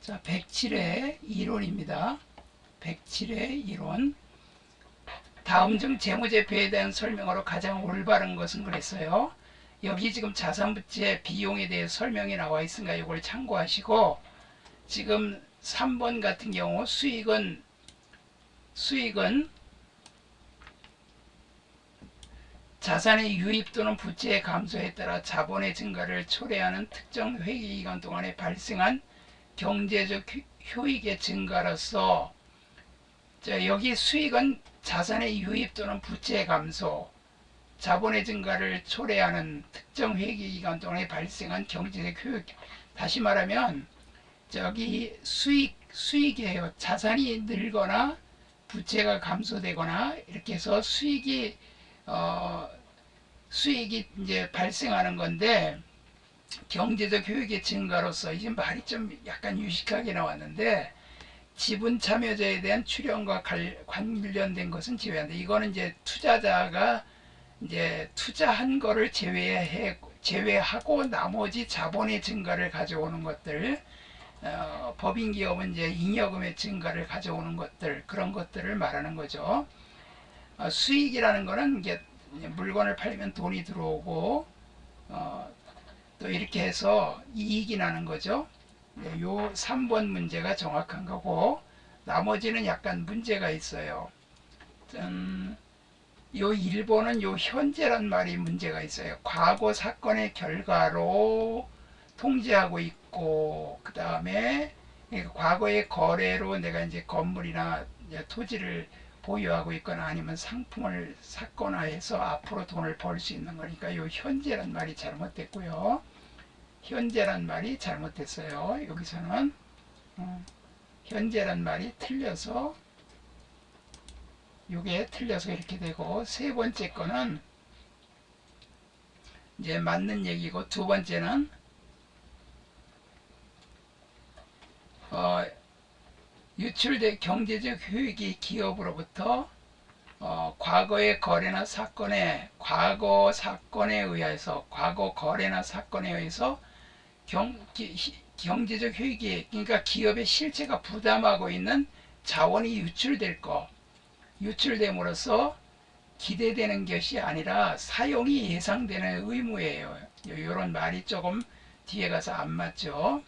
자, 107회 이론입니다. 107회 이론. 다음 중 재무제표에 대한 설명으로 가장 올바른 것은 그랬어요. 여기 지금 자산부채 비용에 대해 설명이 나와 있으니까 이걸 참고하시고, 지금 3번 같은 경우 수익은 자산의 유입 또는 부채의 감소에 따라 자본의 증가를 초래하는 특정 회계기간 동안에 발생한 경제적 효익의 증가로서, 여기 수익은 자산의 유입 또는 부채의 감소, 자본의 증가를 초래하는 특정 회계기간 동안에 발생한 경제적 효익. 다시 말하면 저기 수익이에요. 자산이 늘거나 부채가 감소되거나 이렇게 해서 수익이 이제 발생하는 건데, 경제적 효익의 증가로서, 이제 말이 좀 약간 유식하게 나왔는데, 지분 참여자에 대한 출연과 관련된 것은 제외한다. 이거는 이제 투자자가 이제 투자한 거를 제외하고 나머지 자본의 증가를 가져오는 것들, 법인기업은 이제 잉여금의 증가를 가져오는 것들, 그런 것들을 말하는 거죠. 수익이라는 거는 이게 물건을 팔면 돈이 들어오고, 또 이렇게 해서 이익이 나는 거죠. 요 3번 문제가 정확한 거고, 나머지는 약간 문제가 있어요. 요 1번은 요 현재란 말이 문제가 있어요. 과거 사건의 결과로 통지하고 있고, 그 다음에 과거의 거래로 내가 이제 건물이나 토지를 보유하고 있거나 아니면 상품을 샀거나 해서 앞으로 돈을 벌 수 있는 거니까 요 현재란 말이 잘못됐고요. 현재란 말이 잘못됐어요. 여기서는 현재란 말이 틀려서, 요게 틀려서 이렇게 되고, 세 번째 거는 이제 맞는 얘기고, 두 번째는 유출된 경제적 효익이 기업으로부터 과거의 거래나 사건에, 과거 거래나 사건에 의해서 경제적 효익이, 그러니까 기업의 실체가 부담하고 있는 자원이 유출됨으로써 기대되는 것이 아니라 사용이 예상되는 의무예요. 이런 말이 조금 뒤에 가서 안 맞죠.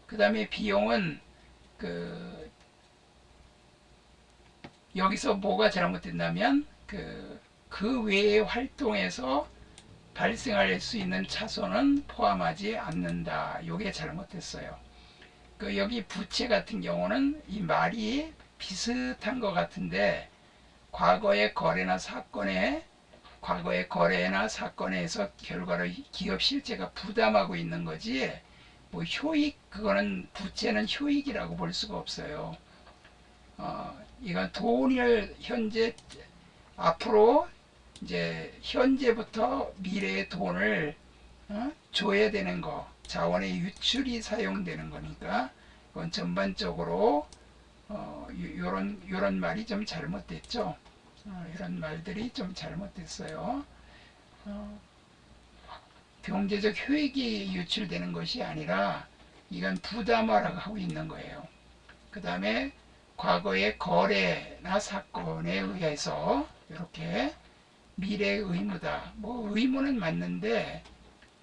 그 다음에 비용은 여기서 뭐가 잘못된다면 그 외의 활동에서 발생할 수 있는 차손은 포함하지 않는다. 이게 잘못됐어요. 여기 부채 같은 경우는 이 말이 비슷한 것 같은데, 과거의 거래나 사건에서 결과로 기업 실체가 부담하고 있는 거지, 뭐 효익, 그거는 부채는 효익이라고 볼 수가 없어요. 이건 돈을 앞으로 이제 현재부터 미래의 돈을 줘야 되는 거, 자원의 유출이 사용되는 거니까, 이건 전반적으로 요런 말이 좀 잘못됐죠. 이런 말들이 좀 잘못됐어요. 경제적 효익이 유출되는 것이 아니라 이건 부담하라고 하고 있는 거예요. 그 다음에 과거의 거래나 사건에 의해서 이렇게 미래의 의무다. 뭐 의무는 맞는데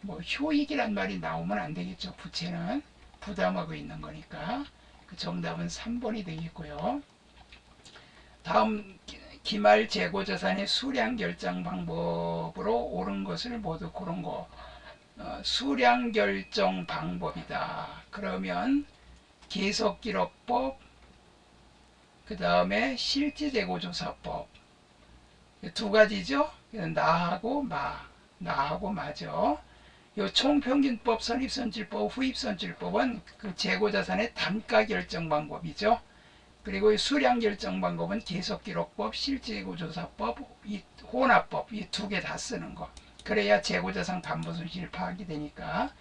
뭐 효익이란 말이 나오면 안 되겠죠. 부채는 부담하고 있는 거니까. 그 정답은 3번이 되겠고요. 다음, 기말 재고자산의 수량 결정 방법으로 옳은 것을 모두 고른 거. 수량 결정 방법이다. 그러면 계속기록법, 그 다음에 실질재고조사법, 두 가지죠. 나하고 마죠. 요 총평균법, 선입선출법, 후입선출법은 그 재고자산의 단가 결정 방법이죠. 그리고 수량 결정 방법은 계속기록법, 실질재고조사법, 이 혼합법, 이 두 개 다 쓰는 거. 그래야 재고자산 담보손실 파악이 되니까.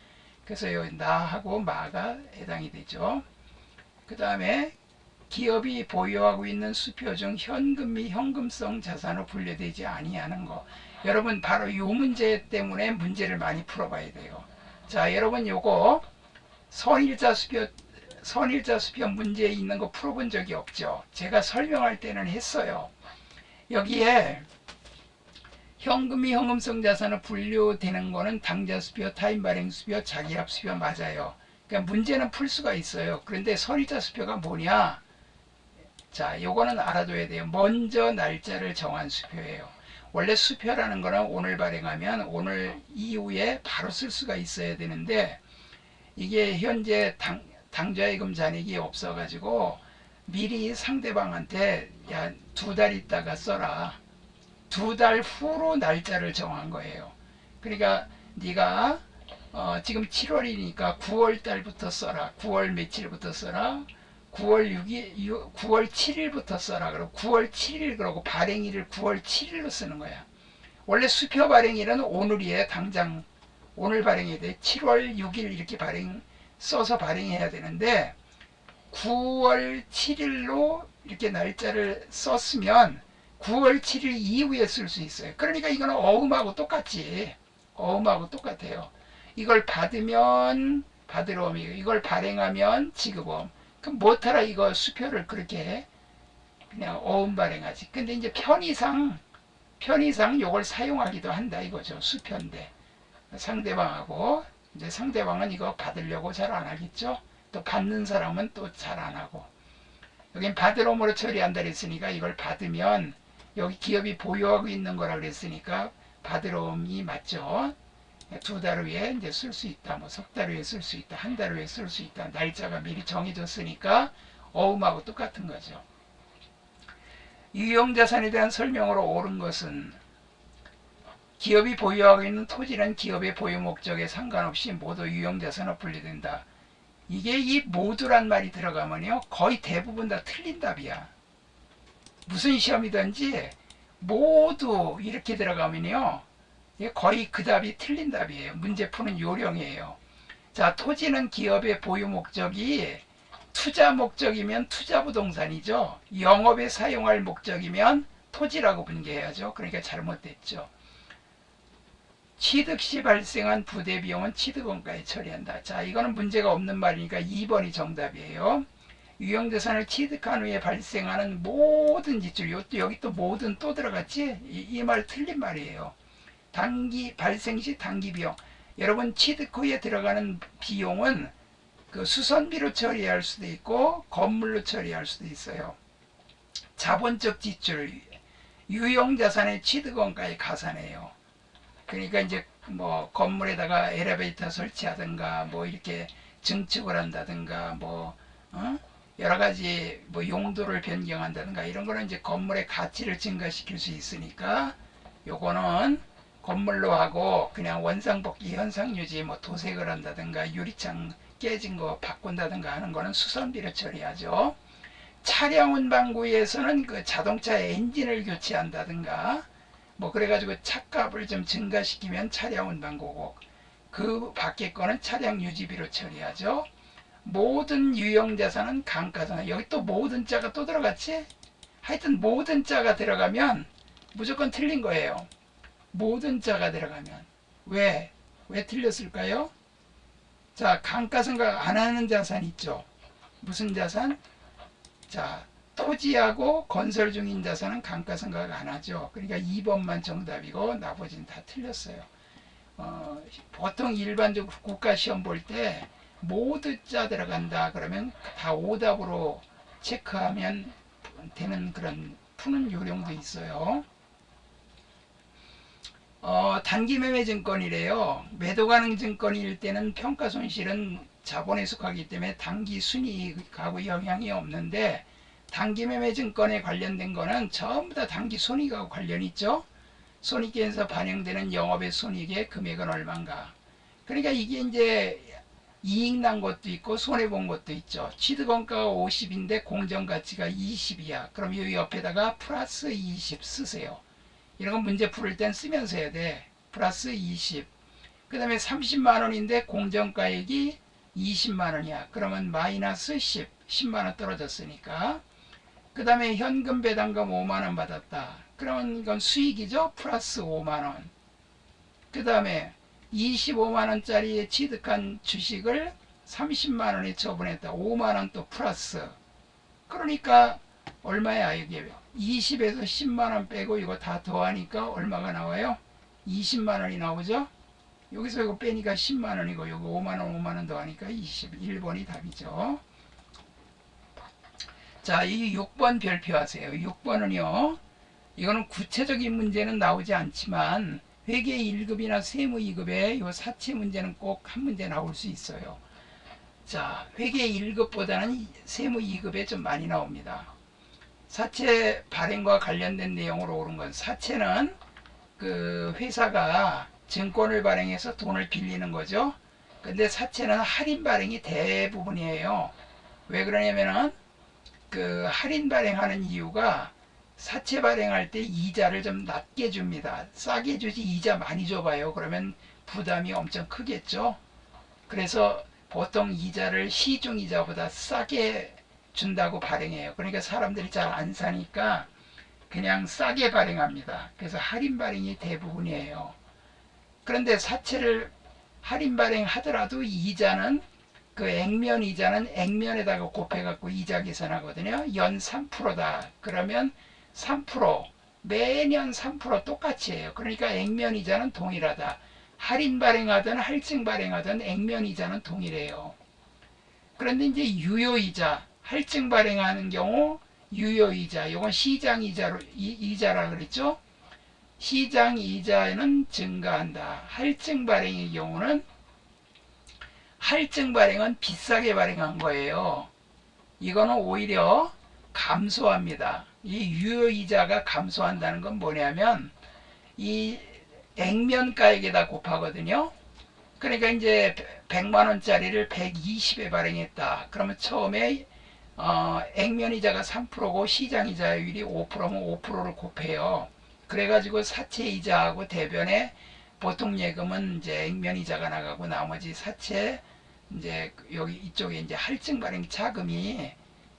그래서 요 나하고 마가 해당이 되죠. 그 다음에 기업이 보유하고 있는 수표 중 현금 및 현금성 자산으로 분류되지 아니하는 거. 여러분 바로 이 문제 때문에 문제를 많이 풀어봐야 돼요. 자, 여러분 요거 선일자 수표 선일자 수표 문제 있는 거 풀어본 적이 없죠. 제가 설명할 때는 했어요. 여기에 현금이 현금성 자산으로 분류되는 거는 당좌 수표, 타인 발행 수표, 자기합 수표 맞아요. 그러니까 문제는 풀 수가 있어요. 그런데 선일자 수표가 뭐냐? 자, 요거는 알아둬야 돼요. 먼저 날짜를 정한 수표예요. 원래 수표라는 거는 오늘 발행하면 오늘 이후에 바로 쓸 수가 있어야 되는데 이게 현재 당좌예금 잔액이 없어가지고 미리 상대방한테 야, 2달 있다가 써라. 2달 후로 날짜를 정한 거예요. 그러니까 네가 지금 7월이니까 9월 달부터 써라. 9월 며칠부터 써라. 9월 7일부터 써라. 그러고 9월 7일 그러고 발행일을 9월 7일로 쓰는 거야. 원래 수표 발행일은 오늘이에요. 당장 오늘 발행해야 돼. 7월 6일 이렇게 써서 발행해야 되는데 9월 7일로 이렇게 날짜를 썼으면 9월 7일 이후에 쓸 수 있어요. 그러니까 이거는 어음하고 똑같지. 어음하고 똑같아요. 이걸 받으면 받으러옴, 이걸 발행하면 지급어음. 그럼 못하라 이거 수표를 그렇게 그냥 어음 발행하지. 근데 이제 편의상 요걸 사용하기도 한다 이거죠. 수표인데 상대방하고 이제 상대방은 이거 받으려고 잘 안 하겠죠. 또 받는 사람은 또 잘 안 하고. 여긴 받으러옴으로 처리한다 그랬으니까 이걸 받으면 여기 기업이 보유하고 있는 거라 그랬으니까 받으러옴이 맞죠. 2달 후에 이제 쓸 수 있다. 뭐 석 달 후에 쓸 수 있다. 한 달 후에 쓸 수 있다. 날짜가 미리 정해졌으니까 어음하고 똑같은 거죠. 유형자산에 대한 설명으로 옳은 것은 기업이 보유하고 있는 토지는 기업의 보유 목적에 상관없이 모두 유형자산으로 분류된다. 이게 이 모두란 말이 들어가면요 거의 대부분 다 틀린 답이야. 무슨 시험이든지 모두 이렇게 들어가면요 거의 그 답이 틀린 답이에요. 문제 푸는 요령이에요. 자, 토지는 기업의 보유 목적이 투자 목적이면 투자부동산이죠. 영업에 사용할 목적이면 토지라고 분개해야죠. 그러니까 잘못됐죠. 취득 시 발생한 부대 비용은 취득원가에 처리한다. 자, 이거는 문제가 없는 말이니까 2번이 정답이에요. 유형자산을 취득한 후에 발생하는 모든 지출, 여기 또 모든 또 들어갔지? 이 말 틀린 말이에요. 발생 시 당기 비용. 여러분 취득 후에 들어가는 비용은 그 수선비로 처리할 수도 있고 건물로 처리할 수도 있어요. 자본적 지출, 유형자산의 취득원가에 가산해요. 그러니까 이제 뭐 건물에다가 엘리베이터 설치하든가 뭐 이렇게 증축을 한다든가 뭐 여러 가지 뭐 용도를 변경한다든가 이런 거는 이제 건물의 가치를 증가시킬 수 있으니까 요거는 건물로 하고 그냥 원상복귀 현상유지 뭐 도색을 한다든가 유리창 깨진 거 바꾼다든가 하는 거는 수선비로 처리하죠. 차량 운반구에서는 그 자동차 엔진을 교체한다든가 뭐 그래가지고 차값을 좀 증가시키면 차량 운반구고 그 밖에 거는 차량 유지비로 처리하죠. 모든 유형자산은 감가상각. 여기 또 모든 자가 또 들어갔지? 하여튼 모든 자가 들어가면 무조건 틀린 거예요. 모든 자가 들어가면. 왜 틀렸을까요? 자, 감가상각 안 하는 자산 있죠. 무슨 자산? 자, 토지하고 건설 중인 자산은 감가상각 안 하죠. 그러니까 2번만 정답이고 나머지는 다 틀렸어요. 보통 일반적으로 국가시험 볼 때 모두 자 들어간다 그러면 다 오답으로 체크하면 되는 그런 푸는 요령도 있어요. 단기매매 증권이래요. 매도 가능 증권일 때는 평가손실은 자본에 속하기 때문에 단기 순이익하고 영향이 없는데 단기매매 증권에 관련된 거는 전부 다 단기 손익하고 관련이 있죠. 손익계에서 반영되는 영업의 손익의 금액은 얼마인가. 그러니까 이게 이제 이익 난 것도 있고 손해본 것도 있죠. 취득원가가 50인데 공정가치가 20이야. 그럼 이 옆에다가 플러스 20 쓰세요. 이런 건 문제 풀을 땐 쓰면서 해야 돼. 플러스 20. 그 다음에 30만원인데 공정가액이 20만원이야. 그러면 마이너스 10. 10만원 떨어졌으니까. 그 다음에 현금 배당금 5만원 받았다. 그러면 이건 수익이죠. 플러스 5만원. 그 다음에 25만원짜리 취득한 주식을 30만 원이 처분했다. 5만 원 또 플러스. 그러니까 얼마야 이게? 20에서 10만 원 빼고 이거 다 더하니까 얼마가 나와요? 20만 원이 나오죠? 여기서 이거 빼니까 10만 원이고 여기 5만 원 5만 원 더하니까 21번이 답이죠. 자, 이 6번 별표하세요. 6번은요. 이거는 구체적인 문제는 나오지 않지만 회계 1급이나 세무 2급에 이 사채 문제는 꼭 한 문제 나올 수 있어요. 자, 회계 1급보다는 세무 2급에 좀 많이 나옵니다. 사채 발행과 관련된 내용으로 오른 건, 사채는 그 회사가 증권을 발행해서 돈을 빌리는 거죠. 근데 사채는 할인 발행이 대부분이에요. 왜 그러냐면은 그 할인 발행하는 이유가 사채 발행할 때 이자를 좀 낮게 줍니다. 싸게 주지 이자 많이 줘봐요. 그러면 부담이 엄청 크겠죠. 그래서 보통 이자를 시중 이자보다 싸게 준다고 발행해요. 그러니까 사람들이 잘 안 사니까 그냥 싸게 발행합니다. 그래서 할인 발행이 대부분이에요. 그런데 사채를 할인 발행하더라도 이자는 그 액면 이자는 액면에다가 곱해갖고 이자 계산하거든요. 연 3%다. 그러면 3% 매년 3% 똑같이 해요. 그러니까 액면 이자는 동일하다. 할인 발행하든 할증 발행하든 액면 이자는 동일해요. 그런데 이제 유효이자, 할증 발행하는 경우 유효이자, 이건 시장 이자라 그랬죠. 시장 이자는 증가한다. 할증 발행의 경우는, 할증 발행은 비싸게 발행한 거예요. 이거는 오히려 감소합니다. 이 유효이자가 감소한다는 건 뭐냐면 이 액면가액에다 곱하거든요. 그러니까 이제 100만 원짜리를 120에 발행했다. 그러면 처음에 액면이자가 3%고 시장이자율이 5%면 5%를 곱해요. 그래가지고 사채이자하고 대변에 보통 예금은 이제 액면이자가 나가고 나머지 사채 이제 여기 이쪽에 이제 할증 발행 차금이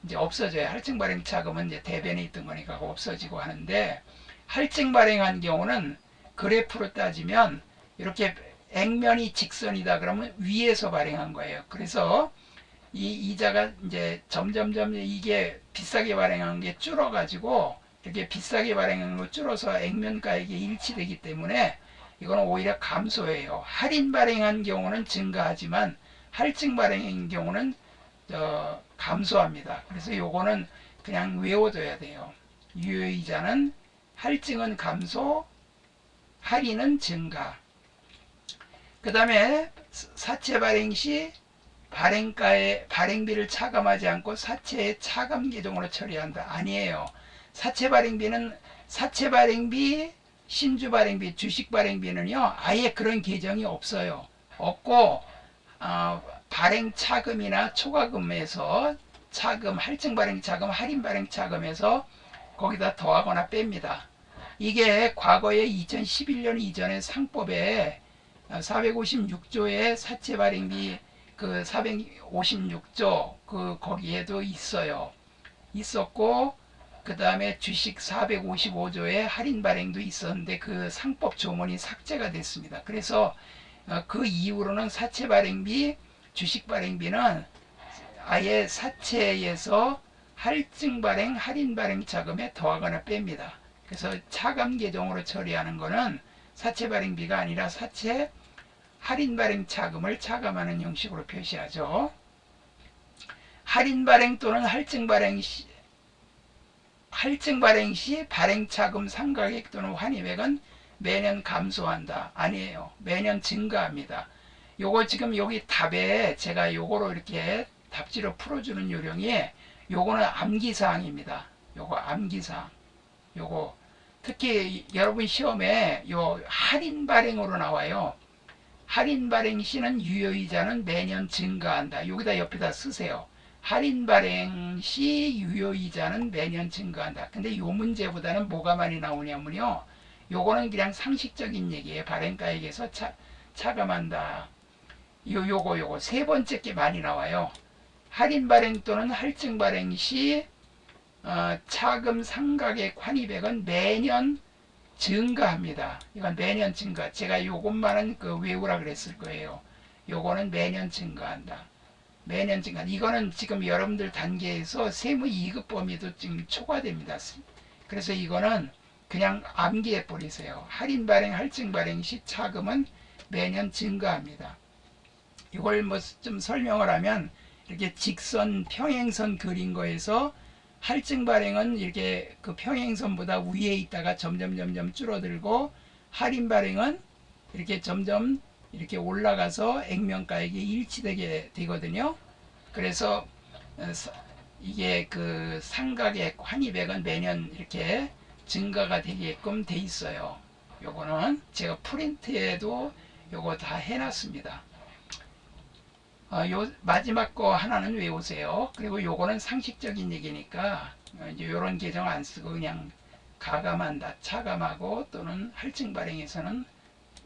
이제 없어져요. 할증 발행 차금은 이제 대변에 있던 거니까 없어지고 하는데, 할증 발행한 경우는 그래프로 따지면 이렇게 액면이 직선이다 그러면 위에서 발행한 거예요. 그래서 이 이자가 이제 점점점 이게 비싸게 발행한 게 줄어가지고 이렇게 비싸게 발행한 거 줄어서 액면가액이 일치되기 때문에 이거는 오히려 감소해요. 할인 발행한 경우는 증가하지만 할증 발행인 경우는 감소합니다. 그래서 요거는 그냥 외워둬야 돼요. 유효이자는 할증은 감소, 할인은 증가. 그 다음에 사채 발행 시 발행가에 발행비를 차감하지 않고 사채의 차감 계정으로 처리한다. 아니에요. 사채 발행비는 사채 발행비, 신주 발행비, 주식 발행비는요 아예 그런 계정이 없어요. 없고 발행 차금이나 초과금에서 차금, 할증 발행 차금, 할인 발행 차금에서 거기다 더하거나 뺍니다. 이게 과거에 2011년 이전에 상법에 456조의 사채 발행비 그 456조 그 거기에도 있어요. 있었고 그 다음에 주식 455조의 할인 발행도 있었는데 그 상법 조문이 삭제가 됐습니다. 그래서 그 이후로는 사채 발행비, 주식 발행비는 아예 사채에서 할증 발행, 할인 발행 자금에 더하거나 뺍니다. 그래서 차감 계정으로 처리하는 거는 사채 발행비가 아니라 사채 할인 발행 차금을 차감하는 형식으로 표시하죠. 할인 발행 또는 할증 발행 시 발행 차금 상각액 또는 환입액은 매년 감소한다. 아니에요. 매년 증가합니다. 요거 지금 여기 답에 제가 요거로 이렇게 답지로 풀어주는 요령이 요거는 암기사항입니다. 요거 암기사항. 요거 특히 여러분 시험에 요 할인 발행으로 나와요. 할인 발행 시는 유효이자는 매년 증가한다. 여기다 옆에다 쓰세요. 할인 발행 시 유효이자는 매년 증가한다. 근데 요 문제보다는 뭐가 많이 나오냐면요. 요거는 그냥 상식적인 얘기예요. 발행가액에서 차감한다. 요거 세 번째 게 많이 나와요. 할인 발행 또는 할증 발행 시 차금 상각액 환입액은 매년 증가합니다. 이건 매년 증가. 제가 요것만은 외우라 그랬을 거예요. 요거는 매년 증가한다. 매년 증가. 이거는 지금 여러분들 단계에서 세무 2급 범위도 지금 초과됩니다. 그래서 이거는 그냥 암기해 버리세요. 할인 발행, 할증 발행 시 차금은 매년 증가합니다. 이걸 뭐 좀 설명을 하면 이렇게 직선 평행선 그린 거에서 할증 발행은 이렇게 그 평행선보다 위에 있다가 점점 줄어들고, 할인 발행은 이렇게 점점 이렇게 올라가서 액면가액이 일치되게 되거든요. 그래서 이게 그 상각액, 환입액은 매년 이렇게 증가가 되게끔 돼 있어요. 요거는 제가 프린트에도 요거 다 해놨습니다. 요 마지막 거 하나는 외우세요. 그리고 요거는 상식적인 얘기니까 이제 요런 계정 안 쓰고 그냥 가감한다, 차감하고, 또는 할증 발행에서는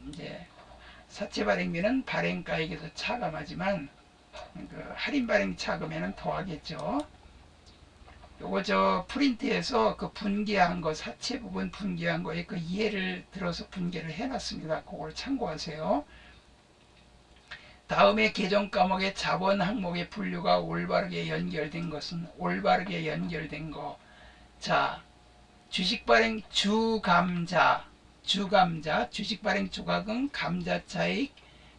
이제 사채 발행비는 발행가액에서 차감하지만 그 할인 발행 차감에는 더하겠죠. 요거 저 프린트에서 그 분개한 거, 사채 부분 분개한 거에 그 예를 들어서 분개를 해놨습니다. 그걸 참고하세요. 다음에 계정 과목의 자본 항목의 분류가 올바르게 연결된 것은, 올바르게 연결된 거. 자, 주식 발행 주감자, 주식 발행 조각은 감자 차익,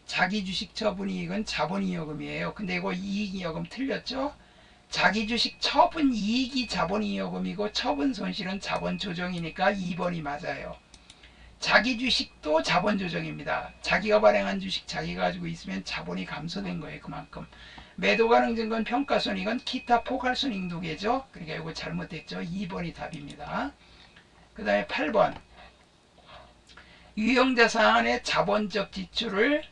자기 주식 처분 이익은 자본 이익금이에요. 근데 이거 이익 이익금 틀렸죠? 자기 주식 처분 이익이 자본 이익금이고 처분 손실은 자본 조정이니까 2번이 맞아요. 자기 주식도 자본 조정입니다. 자기가 발행한 주식 자기가 가지고 있으면 자본이 감소된 거예요. 그만큼. 매도 가능 증권 평가손익은 기타 포괄손익 누계죠. 그러니까 이거 잘못됐죠. 2번이 답입니다. 그 다음에 8번. 유형자산의 자본적 지출을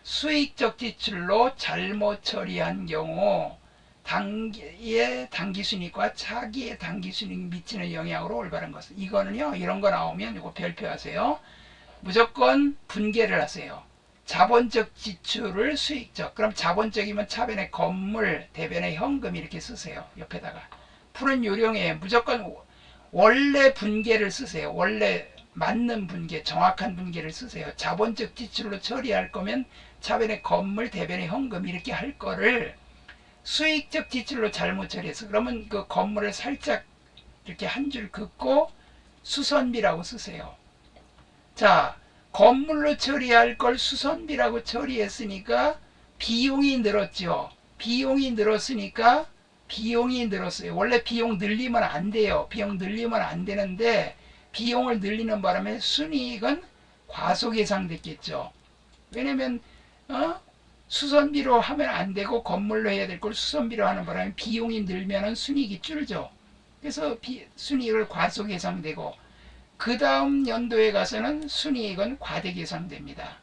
수익적 지출로 잘못 처리한 경우 단기의 당기순이익과 차기의 당기순이익 미치는 영향으로 올바른 것은, 이거는요, 이런 거 나오면 이거 별표하세요. 무조건 분개를 하세요. 자본적 지출을 수익적. 그럼 자본적이면 차변에 건물, 대변에 현금 이렇게 쓰세요. 옆에다가. 푸는 요령에 무조건 원래 분개를 쓰세요. 원래 맞는 분개, 정확한 분개를 쓰세요. 자본적 지출로 처리할 거면 차변에 건물, 대변에 현금 이렇게 할 거를 수익적 지출로 잘못 처리해서, 그러면 그 건물을 살짝 이렇게 한 줄 긋고 수선비라고 쓰세요. 자, 건물로 처리할 걸 수선비라고 처리했으니까 비용이 늘었죠. 비용이 늘었으니까 비용이 늘었어요. 원래 비용 늘리면 안 돼요. 비용 늘리면 안 되는데 비용을 늘리는 바람에 순이익은 과속 예상됐겠죠. 왜냐면 수선비로 하면 안 되고 건물로 해야 될 걸 수선비로 하는 바람에 비용이 늘면은 순이익이 줄죠. 그래서 순이익을 과속 예상되고, 그 다음 연도에 가서는 순이익은 과대 예상됩니다.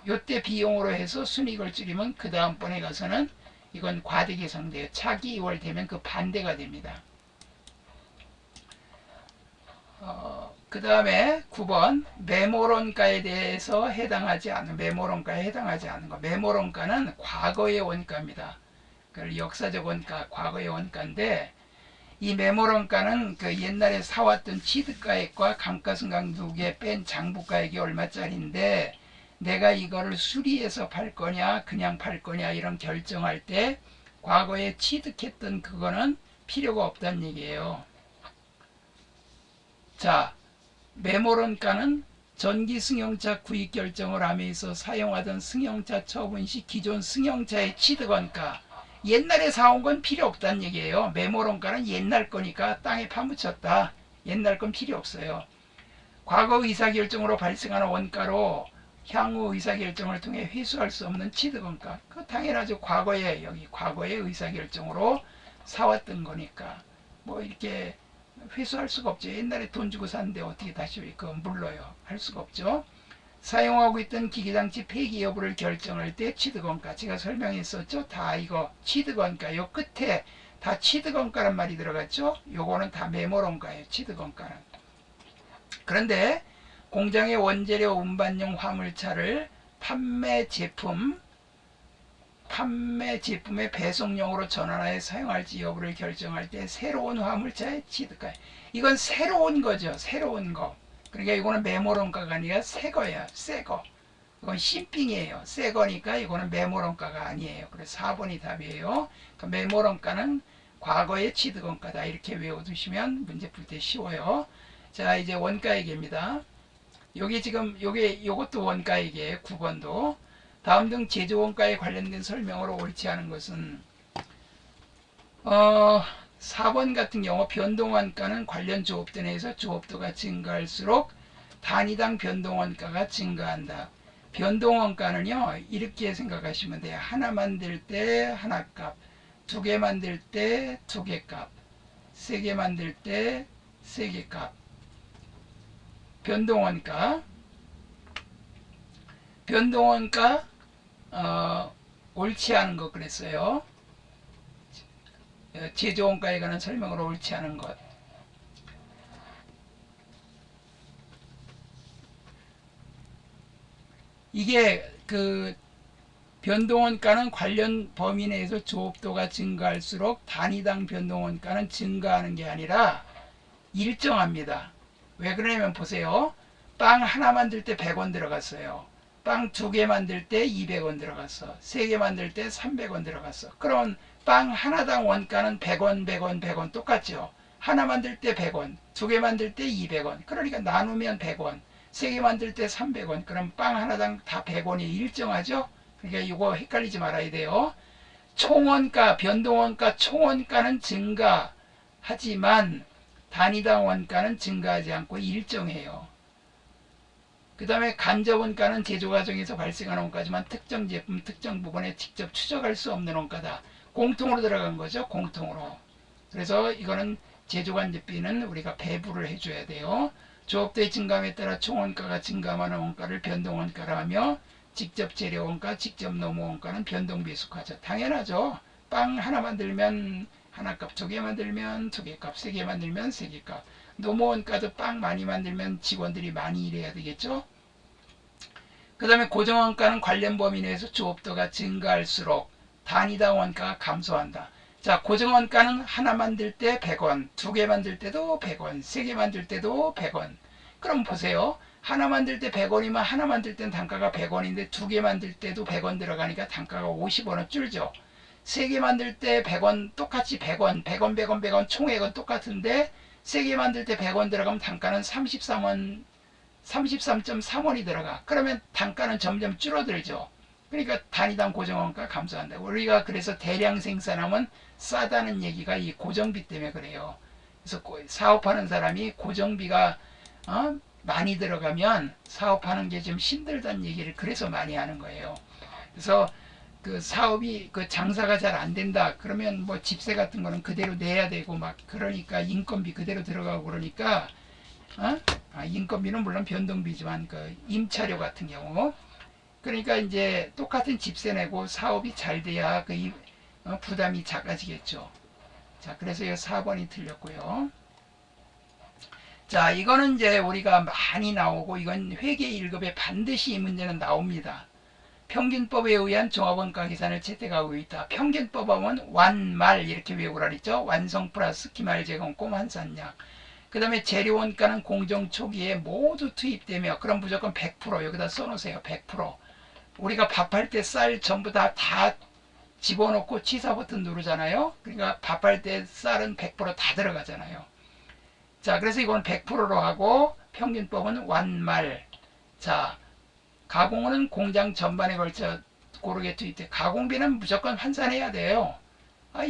요때 비용으로 해서 순이익을 줄이면 그 다음번에 가서는 이건 과대 예상돼요. 차기 2월 되면 그 반대가 됩니다. 그 다음에 9번 메모론가에 대해서 해당하지 않는, 메모론가에 해당하지 않는 거. 메모론가는 과거의 원가입니다. 그 역사적 원가, 과거의 원가인데, 이 메모론가는 그 옛날에 사왔던 취득가액과 감가상각 두개 뺀 장부가액이 얼마짜리인데 내가 이거를 수리해서 팔 거냐 그냥 팔 거냐 이런 결정할 때 과거에 취득했던 그거는 필요가 없다는 얘기예요. 자, 메모론가는 전기 승용차 구입 결정을 함에 있어 사용하던 승용차 처분 시 기존 승용차의 취득원가, 옛날에 사온 건 필요 없다는 얘기예요. 메모론가는 옛날 거니까 땅에 파묻혔다. 옛날 건 필요 없어요. 과거 의사결정으로 발생하는 원가로 향후 의사결정을 통해 회수할 수 없는 취득원가. 그 당연하죠. 과거에, 여기 과거의 의사결정으로 사왔던 거니까 뭐 이렇게 회수할 수가 없죠. 옛날에 돈 주고 샀는데 어떻게 다시 그거 물러요. 할 수가 없죠. 사용하고 있던 기계장치 폐기 여부를 결정할 때 취득원가, 제가 설명했었죠. 다 이거 취득원가, 요 끝에 다 취득원가란 말이 들어갔죠. 요거는 다 메모론가예요. 취득원가는. 그런데 공장의 원재료 운반용 화물차를 판매 제품의 배송용으로 전환하여 사용할지 여부를 결정할 때 새로운 화물차의 취득가, 이건 새로운 거죠. 새로운 거. 그러니까 이거는 메모론가가 아니라 새 거야. 새 거. 이건 신빙이에요. 새 거니까 이거는 메모론가가 아니에요. 그래서 4번이 답이에요. 그러니까 메모론가는 과거의 취득원가다. 이렇게 외워두시면 문제 풀 때 쉬워요. 자, 이제 원가액입니다. 여기 지금 요것도 원가액이에요. 9번도. 다음 등 제조원가에 관련된 설명으로 옳지 않은 것은 4번 같은 경우 변동원가는 관련 조업도 내에서 조업도가 증가할수록 단위당 변동원가가 증가한다. 변동원가는요 이렇게 생각하시면 돼요. 하나 만들 때 하나 값, 두 개 만들 때 두 개 값, 세 개 만들 때 세 개 값. 변동원가 옳지 않은 것 그랬어요. 제조원가에 관한 설명으로 옳지 않은 것. 이게 그 변동원가는 관련 범위 내에서 조업도가 증가할수록 단위당 변동원가는 증가하는 게 아니라 일정합니다. 왜 그러냐면 보세요. 빵 하나 만들 때 100원 들어갔어요. 빵 두 개 만들 때 200원 들어갔어. 세 개 만들 때 300원 들어갔어. 그럼 빵 하나당 원가는 100원, 100원, 100원 똑같죠. 하나 만들 때 100원, 두 개 만들 때 200원. 그러니까 나누면 100원, 세 개 만들 때 300원. 그럼 빵 하나당 다 100원이 일정하죠. 그러니까 이거 헷갈리지 말아야 돼요. 총원가, 변동원가, 총원가는 증가하지만 단위당 원가는 증가하지 않고 일정해요. 그 다음에 간접원가는 제조 과정에서 발생하는 원가지만 특정 제품, 특정 부분에 직접 추적할 수 없는 원가다. 공통으로 들어간 거죠. 공통으로. 그래서 이거는 제조간접비는 우리가 배부를 해줘야 돼요. 조업도의 증감에 따라 총원가가 증감하는 원가를 변동원가라 하며 직접 재료원가, 직접 노무원가는 변동비속하죠. 당연하죠. 빵 하나 만들면 하나 값, 두 개 만들면 두 개 값, 세 개 만들면 세 개 값. 노무원가도 빵 많이 만들면 직원들이 많이 일해야 되겠죠. 그 다음에 고정원가는 관련 범위 내에서 조업도가 증가할수록 단위당 원가가 감소한다. 자, 고정원가는 하나 만들 때 100원, 두 개 만들 때도 100원, 세 개 만들 때도 100원. 그럼 보세요. 하나 만들 때 100원이면 하나 만들 때는 단가가 100원인데 두 개 만들 때도 100원 들어가니까 단가가 50원은 줄죠. 세 개 만들 때 100원 똑같이 100원, 100원, 100원, 100원 총액은 똑같은데 세 개 만들 때 100원 들어가면 단가는 33원, 33.3원이 들어가. 그러면 단가는 점점 줄어들죠. 그러니까 단위당 고정원가 감소한다. 우리가 그래서 대량 생산하면 싸다는 얘기가 이 고정비 때문에 그래요. 그래서 사업하는 사람이 고정비가 많이 들어가면 사업하는 게 좀 힘들다는 얘기를 그래서 많이 하는 거예요. 그래서 그 사업이 그 장사가 잘 안 된다 그러면 뭐 집세 같은 거는 그대로 내야 되고 막 그러니까 인건비 그대로 들어가고 그러니까 인건비는 물론 변동비지만 그 임차료 같은 경우 그러니까 이제 똑같은 집세 내고 사업이 잘 돼야 그 부담이 작아지겠죠. 자, 그래서 이 4번이 틀렸고요. 자, 이거는 이제 우리가 많이 나오고 이건 회계 1급에 반드시 이 문제는 나옵니다. 평균법에 의한 종합원가 계산을 채택하고 있다. 평균법 하면 완말 이렇게 외우라 그랬죠. 완성 플러스 기말 제공권 환산량. 그 다음에 재료원가는 공정 초기에 모두 투입되며 그럼 무조건 100% 여기다 써놓으세요. 100%. 우리가 밥할 때 쌀 전부 다 집어넣고 취사 버튼 누르잖아요. 그러니까 밥할 때 쌀은 100% 다 들어가잖아요. 자, 그래서 이건 100%로 하고 평균법은 완말. 자, 가공은 공장 전반에 걸쳐 고르게 투입돼. 가공비는 무조건 환산해야 돼요.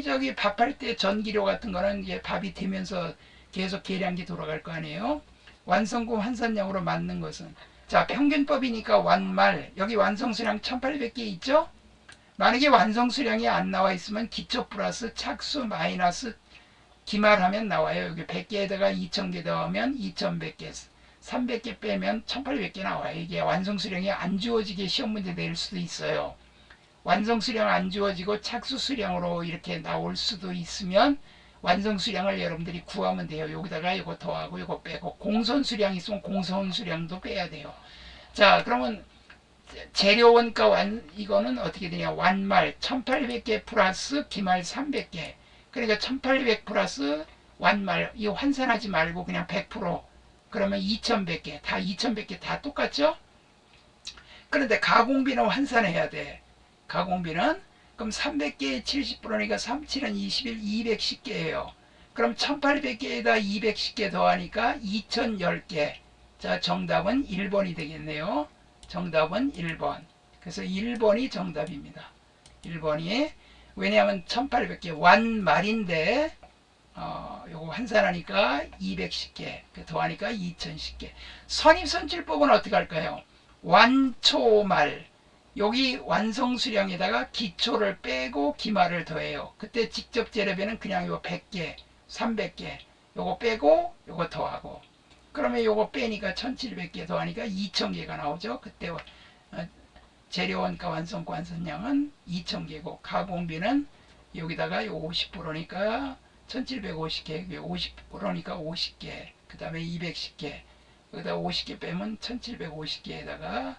저기 밥할 때 전기료 같은 거는 이제 밥이 되면서 계속 계량기 돌아갈 거 아니에요. 완성금 환산량으로 맞는 것은 자, 평균법이니까 완말. 여기 완성수량 1800개 있죠? 만약에 완성수량이 안 나와 있으면 기초 플러스 착수 마이너스 기말하면 나와요. 여기 100개에다가 2000개 더하면 2100개, 300개 빼면 1800개 나와요. 이게 완성수량이 안 주어지게 시험 문제 낼 수도 있어요. 완성수량 안 주어지고 착수수량으로 이렇게 나올 수도 있으면 완성수량을 여러분들이 구하면 돼요. 여기다가 이거 더하고 이거 빼고 공선수량 있으면 공선수량도 빼야 돼요. 자, 그러면 재료원가 이거는 어떻게 되냐. 완말 1800개 플러스 기말 300개. 그러니까 1800 플러스 완말 이거 환산하지 말고 그냥 100% 그러면 2100개 다 2100개 다 똑같죠? 그런데 가공비는 환산해야 돼. 가공비는 그럼 300개에 70%니까 37은 21, 210개예요. 그럼 1800개에다 210개 더하니까 2010개. 자, 정답은 1번이 되겠네요. 정답은 1번. 그래서 1번이 정답입니다. 1번이 왜냐하면 1800개 완말인데 요거 환산하니까 210개 더하니까 2010개. 선입선출법은 어떻게 할까요? 완초말 여기 완성수량에다가 기초를 빼고 기말을 더해요. 그때 직접 재료비는 그냥 요 100개 300개 요거 빼고 요거 더하고 그러면 요거 빼니까 1700개 더하니까 2000개가 나오죠. 그때 재료원가 완성가 완성량은 2000개고 가공비는 여기다가 요 50%니까 1750개 50%니까 50개 그 다음에 210개 여기다 50개 빼면 1750개에다가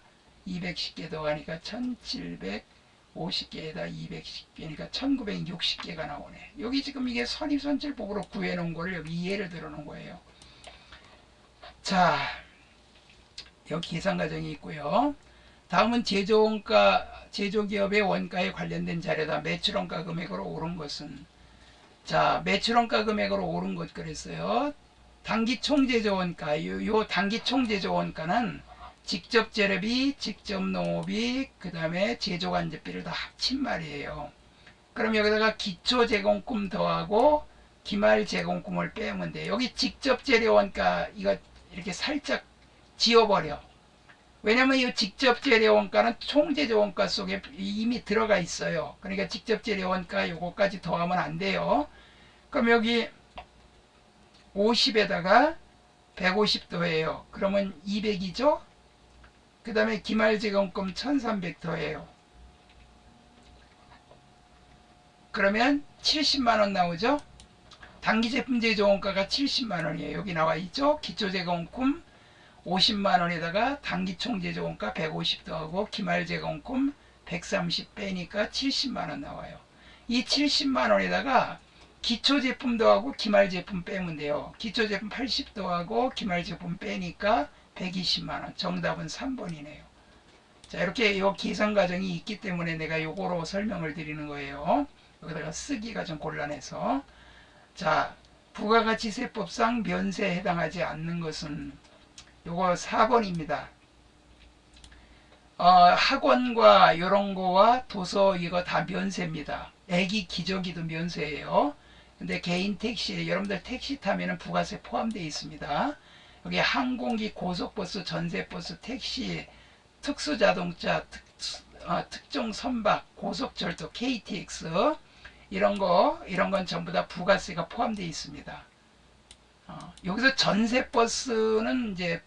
210개 더하니까 1750개에다 210개니까 1960개가 나오네. 여기 지금 이게 선입선출법으로 구해놓은 거를 여기 이해를 들어놓은 거예요. 자, 여기 계산 과정이 있고요. 다음은 제조원가, 제조기업의 원가에 관련된 자료다. 매출원가 금액으로 오른 것은 자, 매출원가 금액으로 오른 것 그랬어요. 단기총제조원가, 요 단기총제조원가는 직접 재료비, 직접 농업비, 그 다음에 제조간접비를 다 합친 말이에요. 그럼 여기다가 기초제공금 더하고 기말제공금을 빼면 돼. 여기 직접 재료원가 이거 이렇게 살짝 지워버려. 왜냐면 이 직접 재료원가는 총제조원가 속에 이미 들어가 있어요. 그러니까 직접 재료원가 요거까지 더하면 안 돼요. 그럼 여기 50에다가 150 더해요. 그러면 200이죠. 그 다음에 기말제공금 1300 더해요. 그러면 70만원 나오죠. 단기제품 제조원가가 70만원이에요. 여기 나와 있죠. 기초제공금 50만원에다가 단기총제조원가 150 더하고 기말제공금 130 빼니까 70만원 나와요. 이 70만원에다가 기초제품 더하고 기말제품 빼면 돼요. 기초제품 80 더하고 기말제품 빼니까 120만원. 정답은 3번이네요. 자, 이렇게 요 계산 과정이 있기 때문에 내가 요거로 설명을 드리는 거예요. 여기다가 쓰기가 좀 곤란해서. 자, 부가가치세법상 면세에 해당하지 않는 것은 요거 4번입니다. 학원과 요런 거와 도서 이거 다 면세입니다. 애기 기저귀도 면세예요. 근데 개인 택시, 여러분들 택시 타면은 부가세 포함되어 있습니다. 여기 항공기, 고속버스, 전세버스, 택시, 특수자동차, 특종 선박, 고속철도, KTX 이런 건 전부 다 부가세가 포함되어 있습니다. 여기서 전세버스는 이제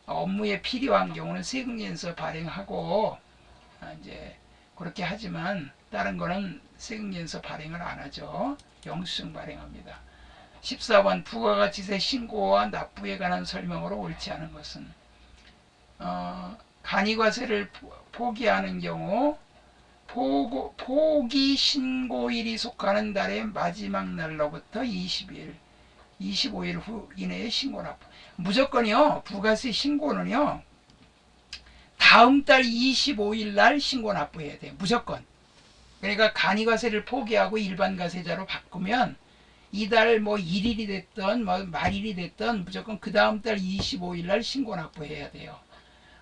업무에 필요한 경우는 세금계에서 발행하고 이제 그렇게 하지만 다른 거는 세금계에서 발행을 안 하죠. 영수증 발행합니다. 14번 부가가치세 신고와 납부에 관한 설명으로 옳지 않은 것은 간이과세를 포기하는 경우 포기 신고일이 속하는 달의 마지막 날로부터 20일 25일 후 이내에 신고 납부. 무조건이요. 부가세 신고는요. 다음 달 25일 날 신고 납부해야 돼요. 무조건. 그러니까 간이과세를 포기하고 일반과세자로 바꾸면 이달 뭐 1일이 됐던 뭐 말일이 됐던 무조건 그 다음 달 25일 날 신고 납부해야 돼요.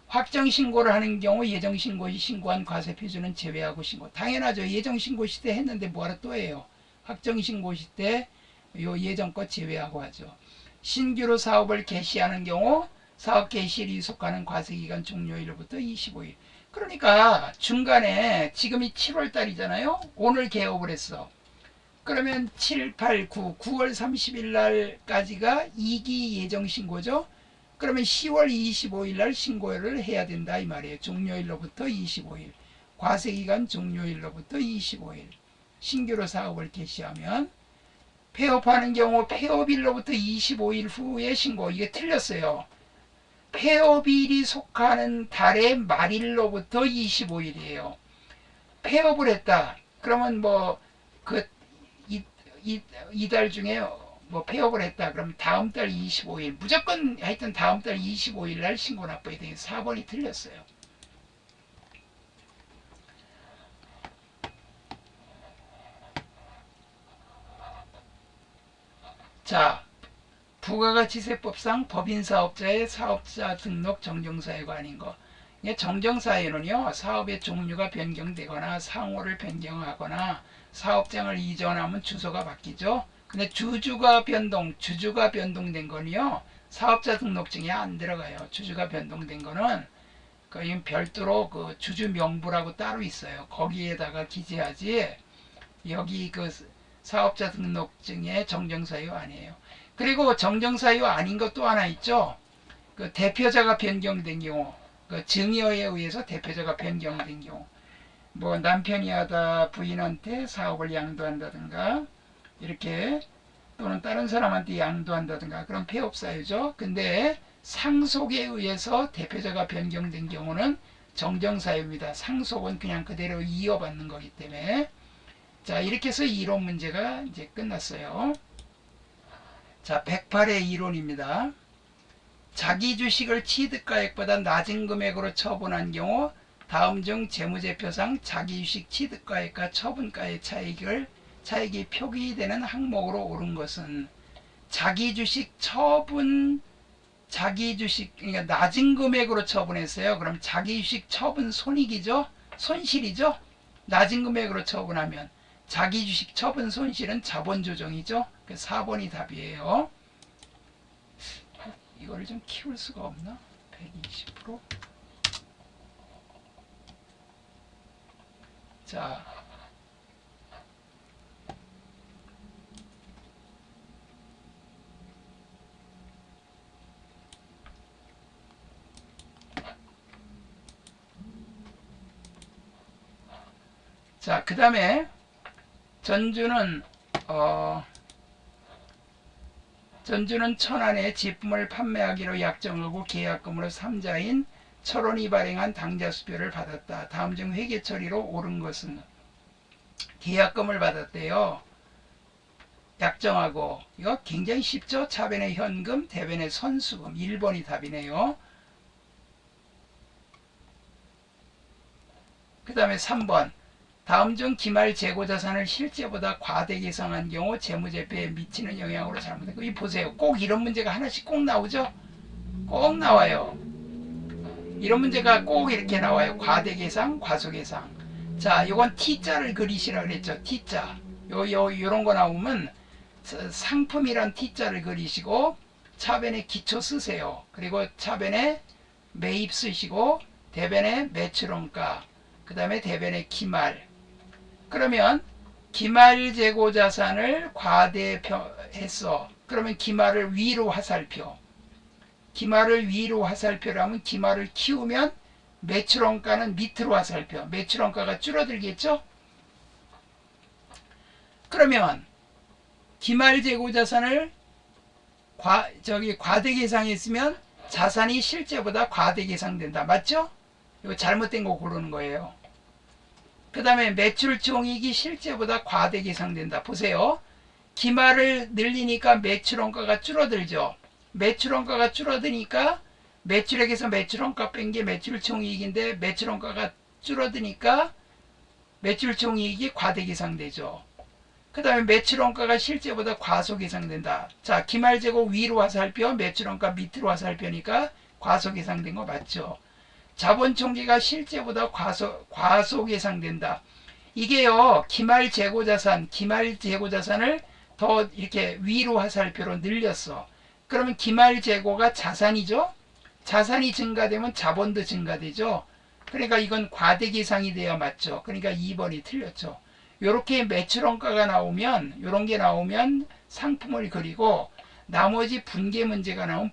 확정 신고를 하는 경우 예정 신고 시 신고한 과세 표준은 제외하고 신고. 당연하죠. 예정 신고 시때 했는데 뭐하러 또 해요. 확정 신고 시때 요 예정 것 제외하고 하죠. 신규로 사업을 개시하는 경우 사업 개시일이 속하는 과세기간 종료일로부터 25일. 그러니까 중간에 지금이 7월 달이잖아요. 오늘 개업을 했어. 그러면 7, 8, 9, 9월 30일 날까지가 2기 예정 신고죠. 그러면 10월 25일 날 신고를 해야 된다 이 말이에요. 종료일로부터 25일. 과세기간 종료일로부터 25일. 신규로 사업을 개시하면 폐업하는 경우 폐업일로부터 25일 후에 신고. 이게 틀렸어요. 폐업일이 속하는 달의 말일로부터 25일이에요. 폐업을 했다. 그러면 뭐 그 이달 중에 뭐 폐업을 했다. 그럼 다음 달 25일 무조건 하여튼 다음 달 25일 날 신고 납부해야 되겠어요. 4번이 틀렸어요. 자, 부가가치세법상 법인사업자의 사업자 등록 정정사유가 아닌 거. 정정사유는요, 사업의 종류가 변경되거나 상호를 변경하거나 사업장을 이전하면 주소가 바뀌죠. 근데 주주가 변동된 거는요, 사업자 등록증에 안 들어가요. 주주가 변동된 거는 그 별도로 그 주주 명부라고 따로 있어요. 거기에다가 기재하지, 여기 그 사업자 등록증의 정정사유 아니에요. 그리고 정정사유 아닌 것도 하나 있죠. 그 대표자가 변경된 경우, 그 증여에 의해서 대표자가 변경된 경우, 뭐 남편이 하다 부인한테 사업을 양도한다든가, 이렇게, 또는 다른 사람한테 양도한다든가, 그런 폐업사유죠. 근데 상속에 의해서 대표자가 변경된 경우는 정정사유입니다. 상속은 그냥 그대로 이어받는 거기 때문에. 자, 이렇게 해서 이론 문제가 이제 끝났어요. 자, 108의 이론입니다. 자기 주식을 취득가액보다 낮은 금액으로 처분한 경우 다음 중 재무제표상 자기 주식 취득가액과 처분가의 차익이 표기되는 항목으로 옳은 것은, 자기 주식 그러니까 낮은 금액으로 처분했어요. 그럼 자기 주식 처분 손익이죠? 손실이죠? 낮은 금액으로 처분하면 자기 주식 처분 손실은 자본 조정이죠? 4번이 답이에요. 이거를 좀 키울 수가 없나? 120%. 자, 그 다음에 전주는 천안에 제품을 판매하기로 약정하고 계약금으로 3자인 철원이 발행한 당좌수표를 받았다. 다음 중 회계 처리로 옳은 것은, 계약금을 받았대요. 약정하고, 이거 굉장히 쉽죠? 차변의 현금, 대변의 선수금. 1번이 답이네요. 그 다음에 3번. 다음 중 기말 재고자산을 실제보다 과대 계상한 경우 재무제표에 미치는 영향으로 잘못된. 이 보세요. 꼭 이런 문제가 하나씩 꼭 나오죠? 꼭 나와요. 이런 문제가 꼭 이렇게 나와요. 과대 계상, 과소 계상. 자, 요건 T자를 그리시라 그랬죠. T자. 요런 거 나오면 상품이란 T자를 그리시고 차변에 기초 쓰세요. 그리고 차변에 매입 쓰시고 대변에 매출원가, 그 다음에 대변에 기말. 그러면 기말 재고 자산을 과대했어. 그러면 기말을 위로 화살표. 기말을 위로 화살표라면 기말을 키우면 매출원가는 밑으로 화살표. 매출원가가 줄어들겠죠? 그러면 기말 재고 자산을 과대 계상했으면 자산이 실제보다 과대 계상된다. 맞죠? 이거 잘못된 거 고르는 거예요. 그 다음에 매출총익이 실제보다 과대 계상된다. 보세요. 기말을 늘리니까 매출원가가 줄어들죠. 매출원가가 줄어드니까 매출액에서 매출원가 뺀 게 매출총이익인데 매출원가가 줄어드니까 매출총이익이 과대 계상되죠. 그 다음에 매출원가가 실제보다 과소 계상된다. 자, 기말재고 위로 화살표, 매출원가 밑으로 화살표니까 과소 계상된 거 맞죠? 자본총계가 실제보다 과소 계상된다. 이게요, 기말재고자산을 더 이렇게 위로 화살표로 늘렸어. 그러면 기말재고가 자산이죠? 자산이 증가되면 자본도 증가되죠? 그러니까 이건 과대 계상이 돼야 맞죠? 그러니까 2번이 틀렸죠. 요렇게 매출원가가 나오면, 요런 게 나오면 상품을 그리고 나머지 분계 문제가 나오면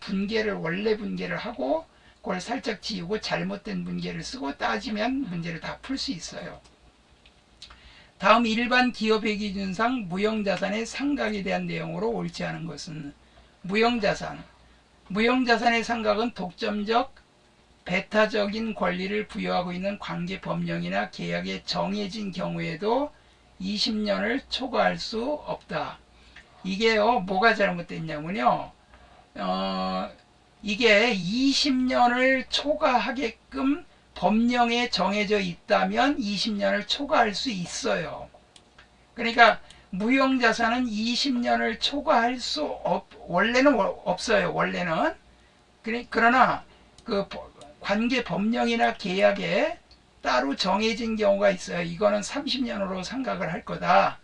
원래 분계를 하고 그걸 살짝 지우고 잘못된 분계를 쓰고 따지면 문제를 다 풀 수 있어요. 다음 일반 기업회 기준상 무형자산의 상각에 대한 내용으로 옳지 않은 것은, 무형자산의 상각은 독점적, 배타적인 권리를 부여하고 있는 관계 법령이나 계약에 정해진 경우에도 20년을 초과할 수 없다. 이게요, 뭐가 잘못됐냐면요, 이게 20년을 초과하게끔 법령에 정해져 있다면 20년을 초과할 수 있어요. 그러니까 무형자산은 20년을 초과할 수 원래는 없어요. 원래는. 그러나 그 관계 법령이나 계약에 따로 정해진 경우가 있어요. 이거는 30년으로 생각을 할 거다.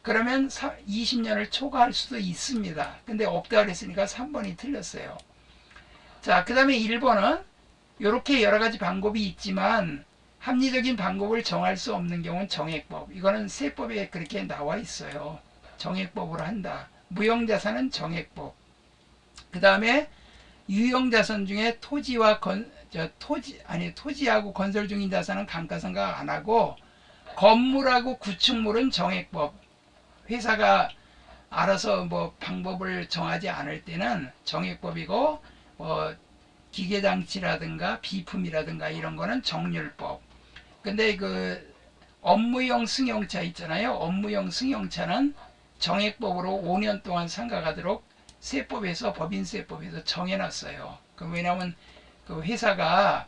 그러면 20년을 초과할 수도 있습니다. 근데 없다 그랬으니까 3번이 틀렸어요. 자, 그 다음에 1번은 이렇게 여러 가지 방법이 있지만 합리적인 방법을 정할 수 없는 경우는 정액법. 이거는 세법에 그렇게 나와 있어요. 정액법으로 한다. 무형자산은 정액법. 그 다음에 유형자산 중에 토지하고 건설 중인 자산은 감가상각 안 하고, 건물하고 구축물은 정액법. 회사가 알아서 뭐 방법을 정하지 않을 때는 정액법이고, 기계장치라든가 비품이라든가 이런 거는 정률법. 근데 그 업무용 승용차 있잖아요. 업무용 승용차는 정액법으로 5년 동안 상각하도록 세법에서, 법인세법에서 정해놨어요. 왜냐하면 그 회사가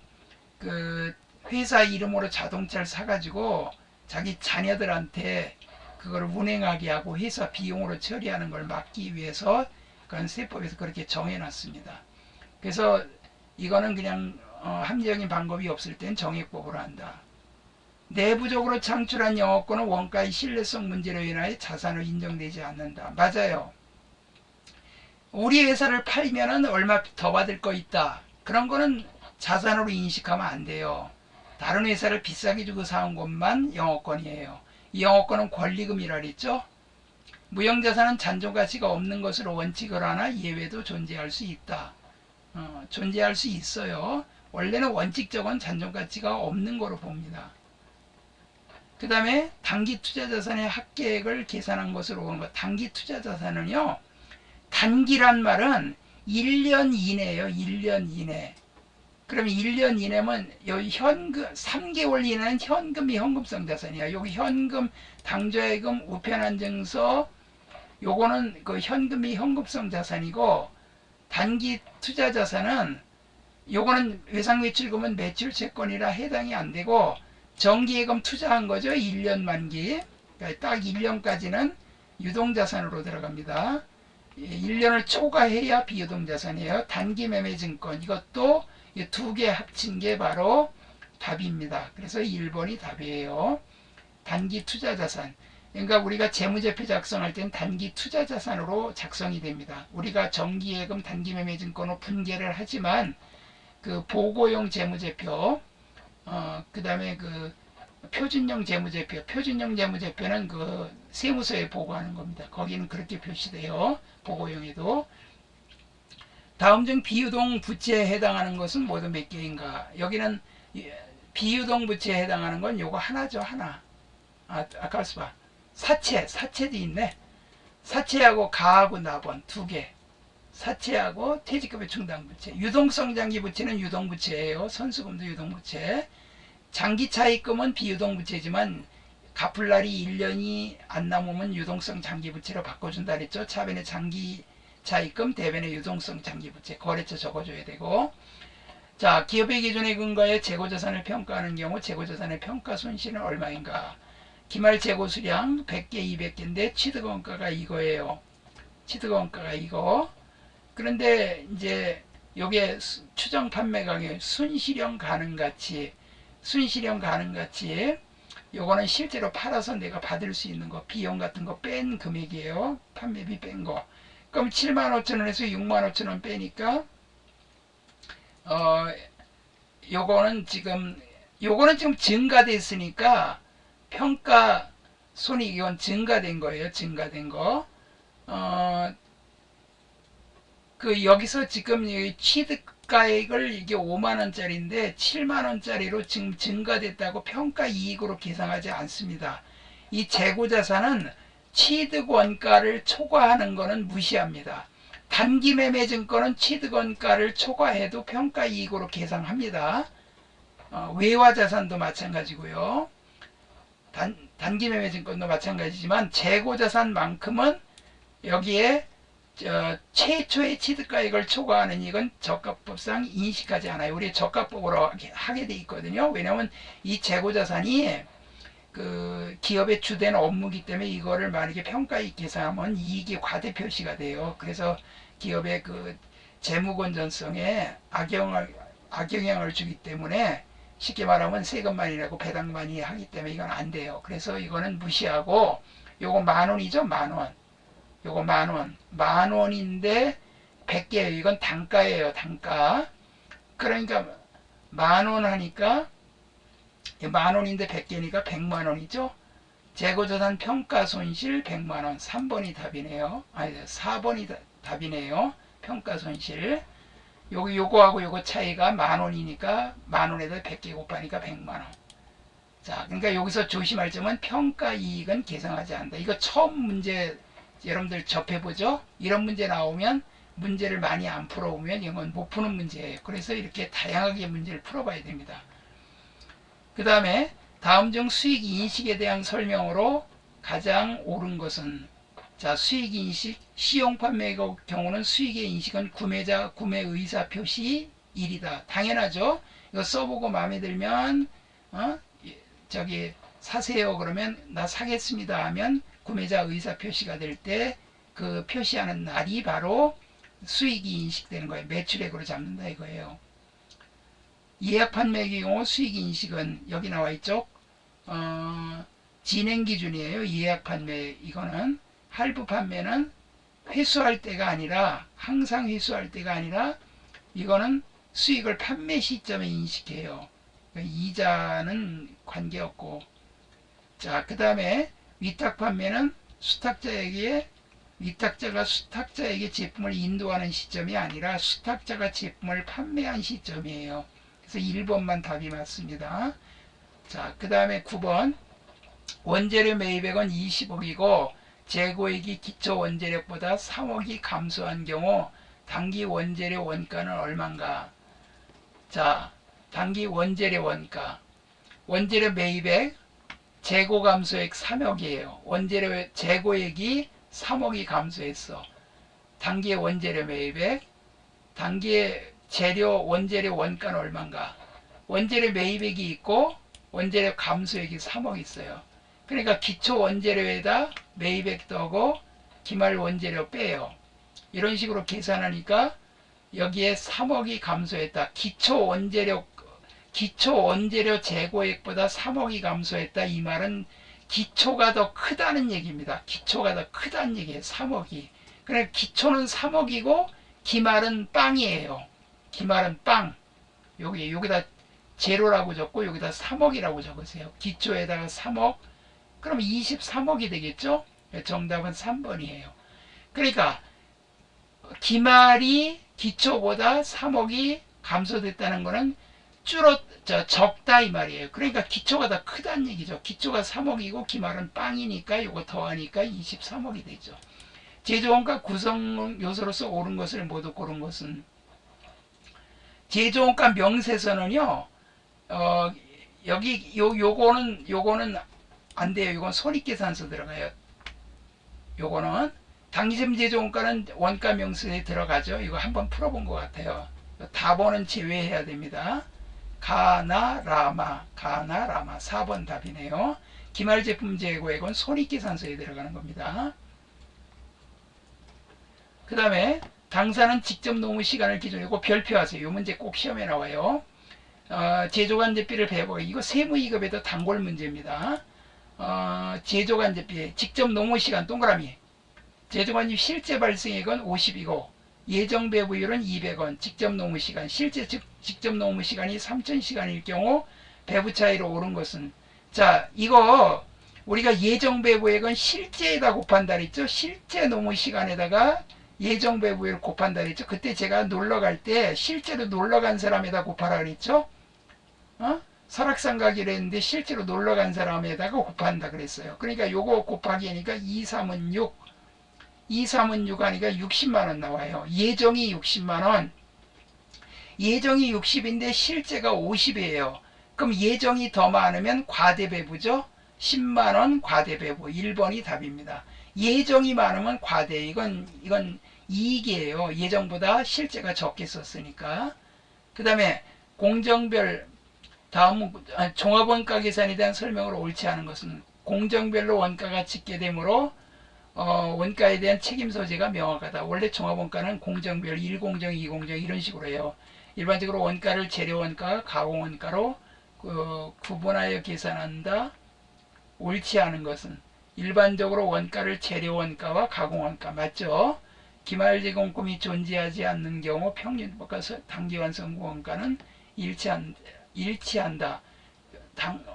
그 회사 이름으로 자동차를 사가지고 자기 자녀들한테 그걸 운행하게 하고 회사 비용으로 처리하는 걸 막기 위해서 그런 세법에서 그렇게 정해놨습니다. 그래서 이거는 그냥 합리적인 방법이 없을 땐 정액법으로 한다. 내부적으로 창출한 영업권은 원가의 신뢰성 문제로 인하여 자산으로 인정되지 않는다. 맞아요. 우리 회사를 팔면은 얼마 더 받을 거 있다. 그런 거는 자산으로 인식하면 안 돼요. 다른 회사를 비싸게 주고 사온 것만 영업권이에요. 이 영업권은 권리금이라 그랬죠. 무형자산은 잔존가치가 없는 것으로 원칙을 하나 예외도 존재할 수 있다. 존재할 수 있어요. 원래는 원칙적으로는 잔존가치가 없는 거로 봅니다. 그 다음에 단기 투자자산의 합계액을 계산한 것으로 보는 것. 단기 투자자산은요, 단기란 말은 1년 이내예요. 1년 이내. 그러면 1년 이내면 여기 현금 3개월 이내는 현금이 현금성 자산이야. 여기 현금, 당좌예금, 우편안증서 요거는 그 현금이 현금성 자산이고, 단기 투자 자산은 요거는 외상매출금은 매출 채권이라 해당이 안 되고 정기예금 투자한 거죠. 1년 만기. 그러니까 딱 1년까지는 유동자산으로 들어갑니다. 1년을 초과해야 비유동자산이에요. 단기매매증권, 이것도 두 개 합친 게 바로 답입니다. 그래서 1번이 답이에요. 단기 투자자산. 그러니까 우리가 재무제표 작성할 땐 단기 투자자산으로 작성이 됩니다. 우리가 정기예금, 단기매매증권으로 분개를 하지만 그 보고용 재무제표, 그 다음에 그 표준용 재무제표는 그 세무서에 보고하는 겁니다. 거기는 그렇게 표시돼요. 보고용에도. 다음 중 비유동 부채에 해당하는 것은 모두 몇 개인가? 여기는 비유동 부채에 해당하는 건 요거 하나죠. 하나. 아까 봐. 사채도 있네. 사채하고 가하고 납원 두 개. 사채하고 퇴직급여 충당부채. 유동성 장기부채는 유동부채예요. 선수금도 유동부채. 장기차입금은 비유동부채지만 갚을 날이 1년이 안 남으면 유동성 장기부채로 바꿔준다 그랬죠. 차변에 장기차입금, 대변에 유동성 장기부채. 거래처 적어줘야 되고. 자, 기업의 기준에 근거해 재고자산을 평가하는 경우 재고자산의 평가 손실은 얼마인가? 기말 재고 수량 100개, 200개인데 취득원가가 이거예요. 취득원가가 이거. 그런데 이제 요게 추정 판매 가격, 순실형 가능가치, 요거는 실제로 팔아서 내가 받을 수 있는 거, 비용 같은 거 뺀 금액이에요. 판매비 뺀 거. 그럼 75,000원에서 65,000원 빼니까 요거는 지금 증가됐으니까 평가 손익, 이건 증가된 거예요. 증가된 거. 여기서 지금 취득가액을 이게 5만원짜리인데 7만원짜리로 지금 증가됐다고 평가 이익으로 계산하지 않습니다. 이 재고자산은 취득원가를 초과하는 거는 무시합니다. 단기매매증권은 취득원가를 초과해도 평가 이익으로 계산합니다. 외화자산도 마찬가지고요. 단기매매증권도 마찬가지지만 재고자산만큼은 여기에 최초의 취득가액을 초과하는 이익은 저가법상 인식하지 않아요. 우리 저가법으로 하게 돼 있거든요. 왜냐하면 이 재고자산이 그 기업의 주된 업무이기 때문에 이거를 만약에 평가이익 계산하면 이익이 과대 표시가 돼요. 그래서 기업의 그 재무 건전성에 악영향을 주기 때문에 쉽게 말하면 세금많이 내고 배당 많이 하기 때문에 이건 안 돼요. 그래서 이거는 무시하고 요거 10,000원이죠. 10,000원. 요거 10,000원. 10,000원인데 100개예요. 이건 단가예요. 단가. 그러니까 10,000원 하니까 10,000원인데 100개니까 100만원이죠. 재고자산 평가손실 100만원. 3번이 답이네요. 아니 4번이 답이네요. 평가손실. 요거하고 요거 차이가 10,000원이니까 10,000원에다 100개 곱하니까 100만원. 자, 그러니까 여기서 조심할 점은 평가이익은 계산하지 않는다. 이거 처음 문제 여러분들 접해보죠. 이런 문제 나오면 문제를 많이 안 풀어보면 이건 못 푸는 문제예요. 그래서 이렇게 다양하게 문제를 풀어봐야 됩니다. 그 다음에 다음 중 수익인식에 대한 설명으로 가장 옳은 것은, 자, 수익인식, 시용판매의 경우는 수익의 인식은 구매자 구매 의사 표시 1이다. 당연하죠. 이거 써보고 마음에 들면 저기 사세요 그러면 나 사겠습니다 하면 구매자 의사 표시가 될 때 그 표시하는 날이 바로 수익이 인식되는 거예요. 매출액으로 잡는다 이거예요. 예약 판매의 경우 수익 인식은 여기 나와 있죠. 진행 기준이에요. 예약 판매 이거는 할부 판매는 회수할 때가 아니라 항상 회수할 때가 아니라 이거는 수익을 판매 시점에 인식해요. 이자는 관계없고. 자, 그 다음에 위탁 판매는 위탁자가 수탁자에게 제품을 인도하는 시점이 아니라 수탁자가 제품을 판매한 시점이에요. 그래서 1번만 답이 맞습니다. 자, 그 다음에 9번 원재료 매입액은 20억이고 재고액이 기초 원재료보다 3억이 감소한 경우 단기 원재료 원가는 얼마인가? 자, 단기 원재료 원가, 원재료 매입액, 재고 감소액 3억이에요. 원재료 재고액이 3억이 감소했어. 단기의 원재료 매입액, 단기의 원재료 원가는 얼마인가? 원재료 매입액이 있고 원재료 감소액이 3억 있어요. 그러니까 기초 원재료에다 매입액도 하고 기말 원재료 빼요. 이런 식으로 계산하니까 여기에 3억이 감소했다. 기초 원재료 재고액보다 3억이 감소했다. 이 말은 기초가 더 크다는 얘기입니다. 기초가 더 크다는 얘기예요. 3억이. 그러니까 기초는 3억이고 기말은 빵이에요. 기말은 빵. 여기다 제로라고 적고 여기다 3억이라고 적으세요. 기초에다가 3억. 그럼 23억이 되겠죠? 정답은 3번이에요. 그러니까 기말이 기초보다 3억이 감소됐다는 것은 적다 이 말이에요. 그러니까 기초가 더 크다는 얘기죠. 기초가 3억이고 기말은 빵이니까 이거 더하니까 23억이 되죠. 제조원가 구성 요소로서 옳은 것을 모두 고른 것은, 제조원가 명세서는요. 여기 요거는 안 돼요. 이건 손익계산서 들어가요. 요거는 당기점 제조원가는 원가 명세에 들어가죠. 이거 한번 풀어본 것 같아요. 답원은 제외해야 됩니다. 가나라마 4번 답이네요. 기말 제품 재고액은 손익계산서에 들어가는 겁니다. 그 다음에 당사는 직접 노무 시간을 기준으로 별표하세요. 이 문제 꼭 시험에 나와요. 제조간접비를 배분, 이거 세무이급에도 단골 문제입니다. 제조간접비 직접 노무 시간 동그라미, 제조간접 실제 발생액은 50이고 예정 배부율은 200원, 직접 노무 시간, 실제 직접 노무 시간이 3,000시간일 경우 배부 차이로 오른 것은, 자, 이거 우리가 예정 배부액은 실제에다 곱한다 그랬죠. 실제 노무 시간에다가 예정 배부율 곱한다 그랬죠. 그때 제가 놀러 갈 때 실제로 놀러 간 사람에다 곱하라 그랬죠. 설악산 가기로 했는데 실제로 놀러 간 사람에다가 곱한다 그랬어요. 그러니까 요거 곱하기 하니까 2, 3은 6, 2, 3은 6 하니까 60만원 나와요. 예정이 60만원, 예정이 60인데 실제가 50이에요. 그럼 예정이 더 많으면 과대배부죠. 10만원 과대배부. 1번이 답입니다. 예정이 많으면 과대. 이건 이익이에요. 예정보다 실제가 적게 썼으니까. 그 다음에 공정별 다음 종합원가 계산에 대한 설명으로 옳지 않은 것은 공정별로 원가가 짓게 되므로 원가에 대한 책임 소재가 명확하다. 원래 종합원가는 공정별 1공정, 2공정 이런 식으로 해요. 일반적으로 원가를 재료원가, 가공원가로 구분하여 계산한다. 옳지 않은 것은 일반적으로 원가를 재료원가와 가공원가 맞죠? 기말제공금이 존재하지 않는 경우 평균법과 단기완성금 원가는 일치한다.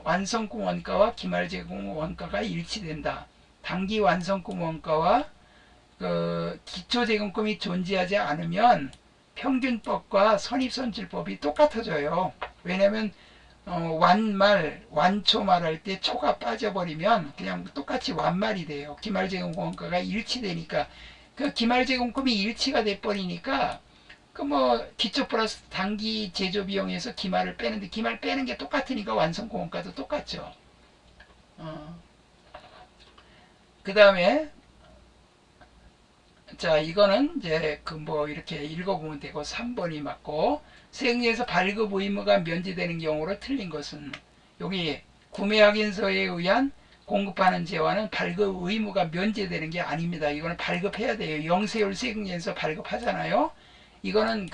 완성금 원가와 기말제공 원가가 일치된다. 단기 완성금 원가와 기초제공금이 존재하지 않으면 평균법과 선입선출법이 똑같아져요. 왜냐하면 완말, 완초말 할 때 초가 빠져버리면 그냥 똑같이 완말이 돼요. 기말제공 원가가 일치되니까 그 기말제공금이 일치가 돼버리니까 기초 플러스 단기 제조 비용에서 기말을 빼는데 기말 빼는 게 똑같으니까 완성금 원가도 똑같죠. 그 다음에 자 이거는 이제 이렇게 읽어보면 되고 3번이 맞고 세금에서 발급 의무가 면제되는 경우로 틀린 것은 여기 구매 확인서에 의한 공급하는 재화는 발급 의무가 면제되는 게 아닙니다. 이거는 발급해야 돼요. 영세율 세금에서 발급하잖아요. 이거는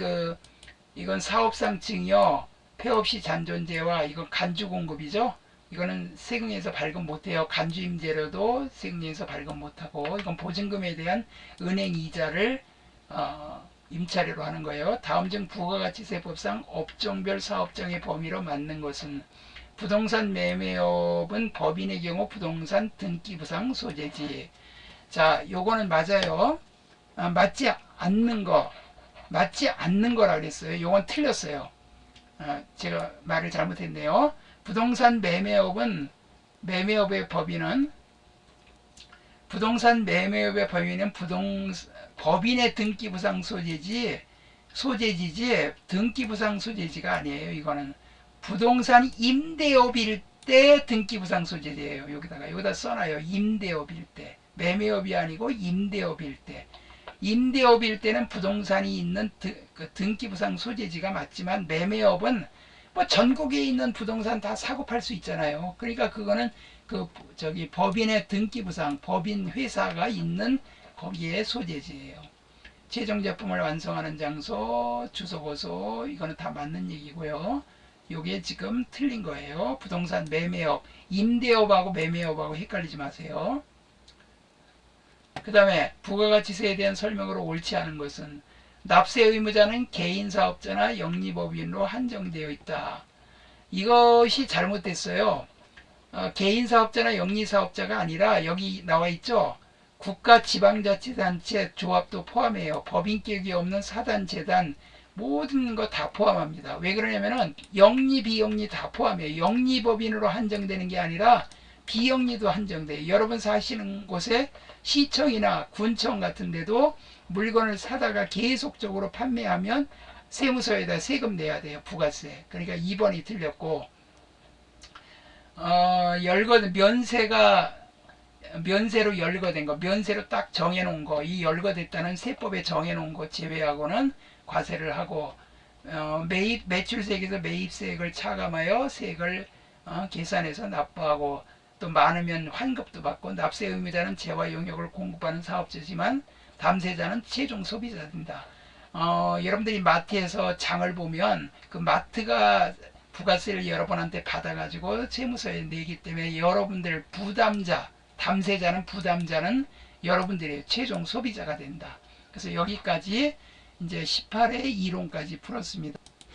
이건 사업상증이요. 폐업시 잔존재화 이건 간주공급이죠. 이거는 세금에서 발급 못해요. 간주임대료도 세금에서 발급 못하고 이건 보증금에 대한 은행 이자를 임차료로 하는 거예요. 다음 중 부가가치세법상 업종별 사업장의 범위로 맞는 것은 부동산 매매업은 법인의 경우 부동산 등기부상 소재지. 자, 요거는 맞아요. 맞지 않는 거라 그랬어요. 요건 틀렸어요. 제가 말을 잘못했네요. 부동산 매매업의 법인은 법인의 등기부상 소재지지 등기부상 소재지가 아니에요. 이거는 부동산 임대업일 때 등기부상 소재지예요. 여기다 써놔요. 임대업일 때. 매매업이 아니고 임대업일 때. 임대업일 때는 부동산이 있는 등기부상 소재지가 맞지만 매매업은 전국에 있는 부동산 다 사고 팔 수 있잖아요. 그러니까 그거는 법인의 등기부상, 법인 회사가 있는 거기에 소재지예요. 최종 제품을 완성하는 장소, 주소고소 이거는 다 맞는 얘기고요. 요게 지금 틀린 거예요. 부동산 매매업, 임대업하고 매매업하고 헷갈리지 마세요. 그 다음에 부가가치세에 대한 설명으로 옳지 않은 것은 납세 의무자는 개인사업자나 영리법인으로 한정되어 있다. 이것이 잘못됐어요. 개인사업자나 영리사업자가 아니라 여기 나와 있죠. 국가 지방자치단체 조합도 포함해요. 법인격이 없는 사단재단 모든 거 다 포함합니다. 왜 그러냐면은 영리 비영리 다 포함해요. 영리법인으로 한정되는 게 아니라 비영리도 한정돼요. 여러분 사시는 곳에 시청이나 군청 같은 데도 물건을 사다가 계속적으로 판매하면 세무서에다 세금 내야 돼요. 부가세. 그러니까 2번이 틀렸고 면세로 열거된 거, 면세로 딱 정해놓은 거, 이 열거됐다는 세법에 정해놓은 거 제외하고는 과세를 하고 매출세액에서 매입세액을 차감하여 세액을 계산해서 납부하고 또 많으면 환급도 받고 납세 의무자는 재화 용역을 공급하는 사업자지만 담세자는 최종 소비자입니다. 여러분들이 마트에서 장을 보면 그 마트가 부가세를 여러분한테 받아가지고 세무서에 내기 때문에 여러분들 담세자는 여러분들의 최종 소비자가 된다. 그래서 여기까지 이제 18회 이론까지 풀었습니다.